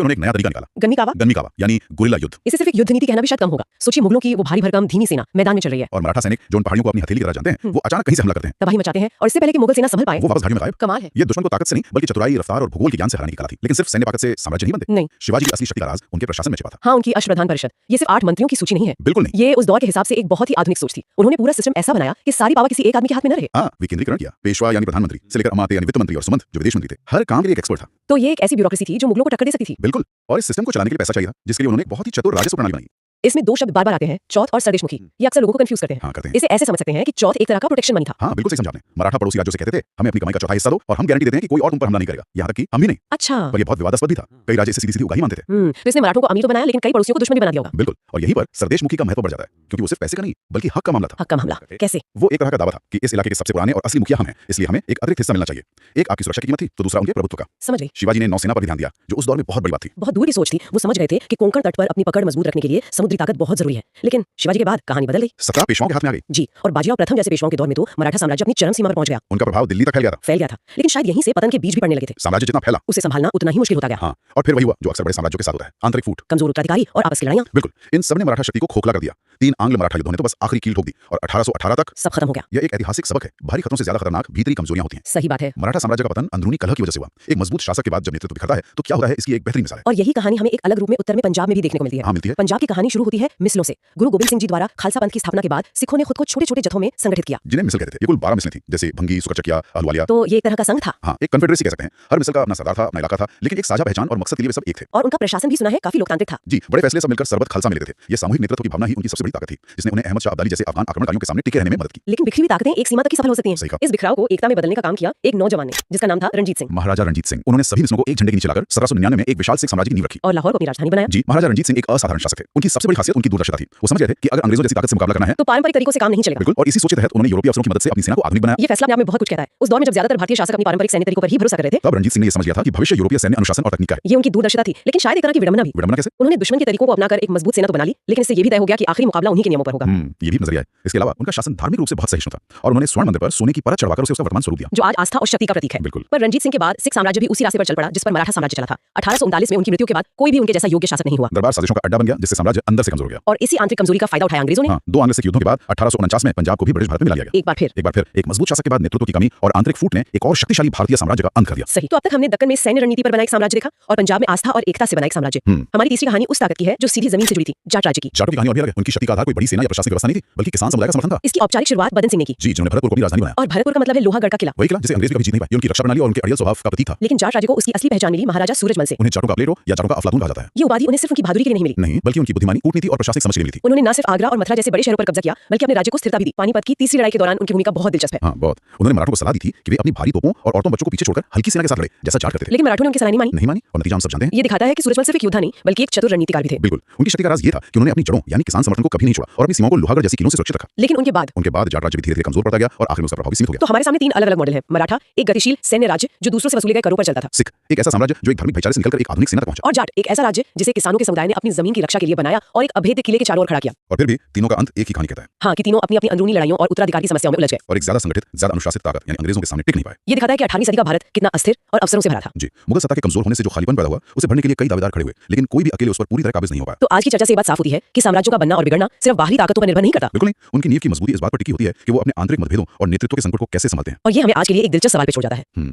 उन्होंने एक नया तरीका निकाला, गन्नी कावा। गन्नी कावा यानी गुरिल्ला युद्ध। इसे सिर्फ एक युद्ध नीति कहना भी शायद कम होगा। सोचिए मुगलों की वो भारी भरकम धीमी सेना मैदान में चल रही है और मराठा सैनिक जो उन पहाड़ियों को अपनी हथेली की तरह जानते हैं, वो अचानक कहीं से हमला करते हैं, तबाही मचाते हैं, और इससे पहले कि मुगल सेना संभल पाए वो वापस घाटियों में गायब। कमाल है। ये दुश्मन को ताकत से नहीं बल्कि चतुराई, रफ्तार और भूगोल के ज्ञान से हराने की कला थी। लेकिन सिर्फ सैन्य ताकत से साम्राज्य नहीं बनते। नहीं। शिवाजी की असली शक्ति का राज उनके प्रशासन में छिपा था। हाँ, उनकी अश्वप्रधान परिषद ये सिर्फ 8 मंत्रियों की सूची नहीं है। बिल्कुल नहीं। ये उस दौर के हिसाब से एक बहुत ही आधुनिक सोच थी। उन्होंने पूरा सिस्टम ऐसा बनाया कि सारी पावर किसी एक आदमी के हाथ में न रहे। हाँ, विकेंद्रीकरण किया। पेशवा यानी प्रधानमंत्री से लेकर अमात्य यानी वित्त मंत्री और सुमंत जो विदेश मंत्री थे, हर काम के लिए एक एक्सपर्ट था। तो ये एक ऐसी ब्यूरोक्रेसी थी जो मुगलों को टक्कर दे सकती थी। बिल्कुल, और इस सिस्टम को चलाने के लिए पैसा चाहिए था, जिसके लिए उन्होंने एक बहुत ही चतुर राजस्व प्रणाली बनाई। इसमें 2 शब्द बार-बार आते हैं, चौथ और सरदेशमुखी। ये अक्सर लोगों को कंफ्यूज करते हैं। हाँ, करते हैं। इसे ऐसे समझ सकते हैं कि चौथ एक तरह का प्रोटेक्शन मनी था। हाँ, बिल्कुल सही समझा आपने। मराठा पड़ोसी राज्यों से कहते थे, हमें अपनी कमाई का चौथा हिस्सा दो और हम गारंटी देते हैं कि कोई और तुम पर हमला नहीं करेगा, यहाँ तक कि हम भी नहीं। अच्छा। पर ये बहुत विवादास्पद भी था। कई राज्य इसे सीधी-सीधी उगाही मानते थे। तो इसने मराठों को अमीर तो बनाया, लेकिन कई पड़ोसियों को दुश्मन भी बना दिया होगा। बिल्कुल, और यहीं पर सरदेशमुखी का महत्व बढ़ जाता है, क्योंकि वो सिर्फ पैसे का नहीं बल्कि हक का मामला था। हक का मामला कैसे? वो एक तरह का दावा था कि इस इलाके के सबसे पुराने और असली मुखिया हम हैं, इसलिए हमें एक अतिरिक्त हिस्सा मिलना चाहिए। एक आपकी सुरक्षा की कीमत थी, तो दूसरा उनके प्रभुत्व का। समझ गई। शिवाजी ने नौसेना पर भी ध्यान दिया, जो उस दौर में बहुत बड़ी बात थी। बहुत दूर की सोच थी। वो समझ गए थे कि कोंकण तट पर अपनी पकड़ मजबूत रखने के लिए समुद्री ताकत बहुत जरूरी है। लेकिन शिवाजी के बाद कहानी बदल गई। सत्ता पेशवाओं के हाथ में आ गई। जी, और बाजीराव प्रथम जैसे पेशवाओं के दौर में तो मराठा साम्राज्य अपनी चरम सीमा पर पहुंच गया। उनका प्रभाव दिल्ली तक फैल गया था। लेकिन शायद यहीं से पतन के बीज भी पड़ने लगे थे। साम्राज्य जितना फैला, उसे संभालना उतना ही मुश्किल होता गया। हाँ, और फिर वही हुआ जो अक्सर बड़े साम्राज्यों के साथ होता है, आंतरिक फूट, कमजोर उत्तराधिकारी और आपस की लड़ाइयां। बिल्कुल, इन सब ने मराठा शक्ति को खोखला कर दिया। 3 आंग्ल मराठा युद्धों ने तो बस आखिरी कील ठोक दी और 1818 तक सब खत्म हो गया। यह एक ऐतिहासिक सबक है। भारी खतरों से ज्यादा खतरनाक भीतरी कमजोरियां होती हैं। सही बात है। मराठा साम्राज्य का पतन अंदरूनी कलह की वजह से हुआ। एक मजबूत शासक के बाद जब नेतृत्व बिखरता है तो क्या होता है, इसकी एक बेहतरीन मिसाल है। और यही कहानी हमें एक अलग रूप में उत्तर में पंजाब में भी देखने को मिलती है। हाँ, मिलती है। पंजाब की कहानी शुरू होती है मिसलों से। गुरु गोबिंद सिंह जी द्वारा खालसा पंथ की स्थापना के बाद सिखों ने खुद को छोटे-छोटे जत्थों में संगठित किया, जिन्हें मिसल कहते थे। ये कुल 12 मिसलें थी, जैसे भंगी, सुकरचकिया, अहलुवालिया। तो ये एक तरह का संघ था। हाँ, एक कन्फेडरेसी कह सकते हैं। हर मिसल का अपना सरदार था, अपना इलाका था, लेकिन एक साझा पहचान और मकसद के लिए वे सब एक थे। और उनका प्रशासन भी सुना है काफी लोकतांत्रिक था। जी, बड़े फैसले सब मिलकर सरबत खालसा में लेते थे। ये सामूहिक नेतृत्व की भावना ही उनकी सबसे बड़ी ताकत थी, जिसने उन्हें अहमद शाह अब्दाली जैसे अफगान आक्रमणकारियों के सामने टिके रहने में मदद की। लेकिन बिखरी हुई ताकतें एक सीमा तक ही सफल हो सकती सही हैं। कहा। इस बिखराव को एकता में बदलने का काम किया एक नौजवान ने, जिसका नाम था रणजीत सिंह। महाराजा रणजीत सिंह। उन्होंने सभी मिसलों को एक झंडे के नीचे लाकर 1799 में एक विशाल सिख साम्राज्य की नींव रखी और लाहौर को अपनी राजधानी बनाया। जी, महाराजा रणजीत सिंह एक असाधारण शासक थे। उनकी सबसे बड़ी खासियत उनकी दूरदर्शिता थी। वो समझ गए थे कि अगर अंग्रेजों जैसी ताकत से मुकाबला करना है तो पारंपरिक तरीकों से काम नहीं चलेगा। बिल्कुल, और इसी सोच के तहत उन्होंने यूरोपीय अफसरों की मदद से अपनी सेना को आधुनिक बनाया। ये फैसला अपने आप में बहुत कुछ कहता है। उस दौर में जब ज्यादातर भारतीय शासक अपनी पारंपरिक सैन्य तरीकों पर ही भरोसा कर रहे थे, तब रणजीत सिंह ने यह समझ लिया था कि भविष्य यूरोपीय सैन्य अनुशासन और तकनीक का है। ये उनकी दूरदर्शिता थी, लेकिन शायद एक तरह की विडंबना भी। विडंबना कैसे? उन्होंने दुश्मन के तरीकों को अपनाकर एक मजबूत सेना तो बना ली, लेकिन इससे ये भी तय हो गया कि आखिरी मुकाबला उन्हीं के नियमों पर होगा। ये भी नजरिया है। इसके अलावा उनका शासन धार्मिक रूप से बहुत सहिष्णु था और उन्होंने स्वर्ण मंदिर पर सोने की परत चढ़वाकर उसे उसका वर्तमान स्वरूप दिया, जो आज आस्था और शक्ति का प्रतीक है। बिल्कुल। पर रणजीत सिंह के बाद सिख साम्राज्य भी उसी रास्ते पर चल पड़ा जिस पर मराठा साम्राज्य चला था। 1839 में उनकी मृत्यु के बाद कोई भी उनके जैसा योग्य शासक नहीं हुआ। दरबार साजिशों का अड्डा बन गया, जिससे साम्राज्य अंदर से कमजोर हो गया। और इसी आंतरिक कमजोरी का फायदा उठाया अंग्रेजों ने। हाँ, दो आंग्ल सिख युद्धों के बाद 1849 में पंजाब को भी ब्रिटिश भारत में मिला लिया गया। एक बार फिर एक मजबूत शासक के बाद नेतृत्व की कमी और आंतरिक फूट ने एक और शक्तिशाली भारतीय साम्राज्य का अंत कर दिया। सही। तो अब तक हमने दक्कन में सैन्य रणनीति पर बना एक साम्राज्य देखा और पंजाब में आस्था और एकता से बना एक साम्राज्य। हमारी तीसरी कहानी उस ताकत की है जो सीधी जमीन से जुड़ी थी, जाट राज्य की। जाटों की कहानी और भी अलग है। उनकी शक्ति का आधार कोई बड़ी सेना या प्रशासनिक व्यवस्था नहीं थी, बल्कि किसान समुदाय का समर्थन था। इसकी औपचारिक शुरुआत बदन सिंह ने की। जी, जिन्होंने भरतपुर को अपनी राजधानी बनाया। और भरतपुर का मतलब है लोहागढ़ का किला। वही किला जिसे अंग्रेज कभी जीत नहीं पाए। ये उनकी रक्षा प्रणाली और उनके अड़ियल स्वभाव का प्रतीक था। लेकिन जाट राज्य को उसकी असली पहचान मिली महाराजा सूरजमल से। उन्हें जाटों का प्लेटो या जाटों का अफलातून कहा जाता है। ये उपाधि उन्हें सिर्फ उनकी बहादुरी के लिए नहीं मिली, नहीं, बल्कि उनकी बुद्धिमानी, कूटनीति और प्रशासनिक समझ के लिए मिली थी। उन्होंने न सिर्फ आगरा और मथुरा जैसे बड़े शहरों पर कब्जा किया, बल्कि अपने राज्य को स्थिरता भी दी। पानीपत की तीसरी लड़ाई के दौरान उनकी भूमिका बहुत दिलचस्प है। हाँ, बहुत। उन्होंने मराठों को सलाह दी थी कि वे अपनी भारी तोपों और औरतों बच्चों को पीछे छोड़कर हल्की सेना के साथ लड़े, जैसा जाट करते थे। लेकिन मराठों ने उनकी सलाह नहीं मानी और नतीजा हम सब जानते हैं। ये दिखाता है कि सूरजमल सिर्फ एक योद्धा नहीं, बल्कि एक चतुर रणनीतिकार भी थे। बिल्कुल। उनकी शक्ति का राज ये था कि उन्होंने अपनी जड़ों यानी किसान समर्थन को कभी नहीं छोड़ा और अपनी सीमाओं को लोहागढ़ जैसी किलों से सुरक्षित रखा। लेकिन उनके बाद जाट राज्य भी धीरे-धीरे कमजोर पड़ता गया और आखिर में उसका प्रभाव भी सीमित हो गया। तो हमारे सामने तीन अलग-अलग मॉडल हैं। मराठा, एक गतिशील सैन्य राज्य जो दूसरों से वसूले गए करों पर चलता था। सिख, एक ऐसा साम्राज्य जो एक धार्मिक भाईचारे से निकलकर एक आधुनिक सेना तक पहुंचा। और जाट, एक ऐसा राज्य जिसे किसानों के समुदाय ने अपनी जमीन की रक्षा के लिए बनाया और एक अभेद्य किले के चारों ओर खड़ा किया। और फिर भी तीनों का अंत एक ही कहानी कहता है। हाँ, कि तीनों अपनी अपनी अंदरूनी लड़ाइयों और उत्तराधिकार की समस्याओं में उलझ गए। और एक ज्यादा संगठित, ज्यादा अनुशासित ताकत यानी अंग्रेजों के सामने टिक नहीं पाए। ये दिखाता है कि 18वीं सदी का भारत कितना अस्थिर और अवसरों से भरा था। जी, मुगल सत्ता के कमजोर होने से जो खालीपन पैदा हुआ, उसे भरने के लिए कई दावेदार खड़े हुए, लेकिन कोई भी अकेले उस पर पूरी तरह काबिज नहीं हो पाया। तो आज की चर्चा से ये बात साफ होती है कि साम्राज्यों का बनना और बिगड़ना सिर्फ बाहरी ताकतों पर निर्भर नहीं करता। बिल्कुल नहीं, उनकी नींव की मजबूती इस बात पर टिकी होती है कि वो अपने आंतरिक मतभेदों और नेतृत्व के संकट को कैसे संभालते हैं। और ये हमें आज के लिए एक दिलचस्प सवाल पे छोड़ जाता है।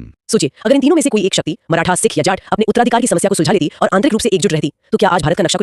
सोचिए, अगर इन तीनों में से कोई एक शक्ति, मराठा, सिख या जाट, अपने उत्तराधिकार की समस्या को सुलझा लेती और आंतरिक रूप से एकजुट रहती, तो क्या आज भारत का नक्शा कुछ